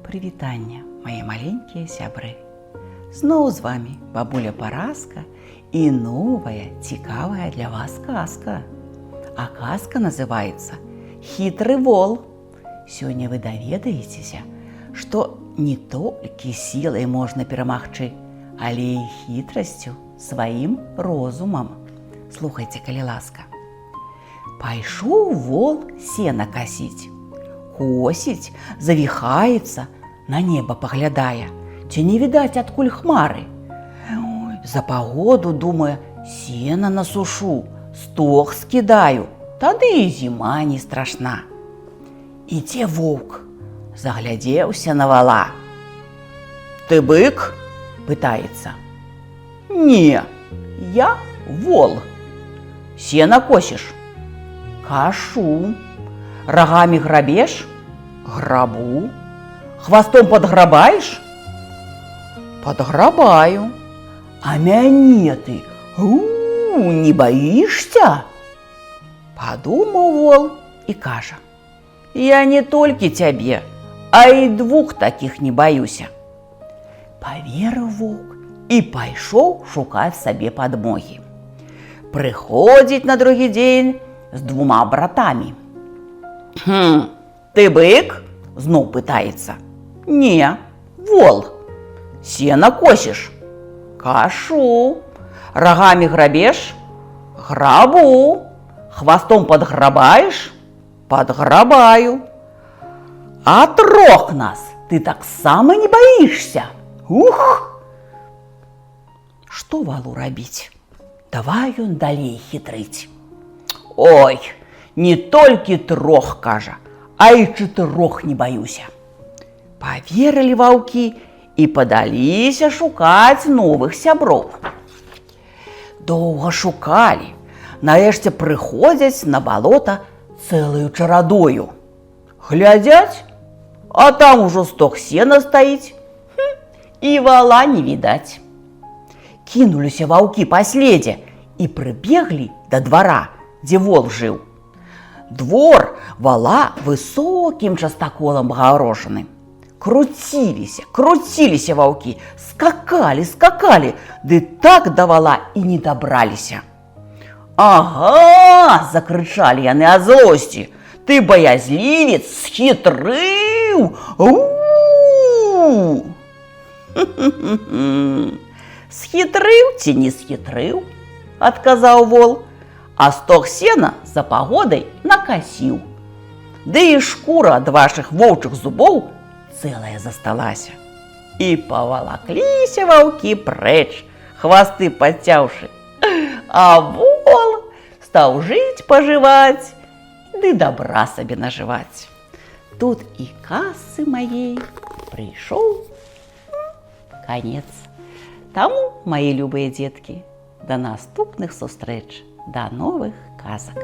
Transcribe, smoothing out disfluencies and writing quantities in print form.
Прывітанне, мае маленькія сябры. Зноў з вамі бабуля Параска і новая цікавая для вас казка. А казка называецца «Хітры вол». Сёння вы даведаецеся, што не толькі сілай можна перамагчы, але і хітрасцю, сваім розумам. Слухайце, калі ласка. Пайшоў вол сена касіць. Косіць, завіхаецца, на неба паглядае, ці не відаць адкуль хмары. За пагоду, думае, сена насушу, стог скідаю, тады і зіма не страшна. Ідзе воўк, заглядзеўся на вала. «Ты бык?» – пытаецца. «Не, я вол». «Сена косіш?» «Кашу». «Рогами грабеш?» «Грабу». «Хвостом подграбаешь?» «Подграбаю». «А мяне ты не боишься?» Подумаў вол і кажа: «Я не толькі цябе, а і двух такіх не баюся». Паверыў воўк і пайшоў шукаць сабе падмогі. Прыходзіць на другі дзень з двума братамі. «Ты бык?» – зноў пытаецца. «Не, вол». «Сена косіш?» «Кашу». «Рогами грабеш?» «Грабу». «Хвостом подграбаешь?» «Подграбаю». «А трох нас ты таксама не боишься?» «Ух!» Што валу рабіць? Давай ён далей хітрыць. «Ой, не толькі трох, кажа, а і чатырох не баюся». Паверылі ваўкі і падаліся шукаць новых сяброў. Доўга шукалі, нарэшце прыходзяць на балота цэлаю чарадою. Глядзяць, а там ужо стог сена стаіць, і вала не відаць. Кінуліся ваўкі па следзе і прыбеглі да двара, дзе вол жыў. Двор вала высокім частаколам агароджаны. Круціліся ваўкі, скакалі, ды так да вала і не дабраліся. «Ага!» – закрычалі яны ад злосці. «Ты баязлівец, схітрыў! У-у-у!» «Схітрыў ці не схітрыў?» – адказаў вол, а стог сена за пагодай накасіў. Ды і шкура ад вашых воўчых зубоў цэлая засталася. І павалакліся ваўкі прэч, хвасты падцяўшы. А вол стаў жыць-пажываць, ды добра сабе нажываць. Тут і казцы маей прыйшоў канец. Таму, мае любыя дзеткі, да наступных сустрэч, да новых казак.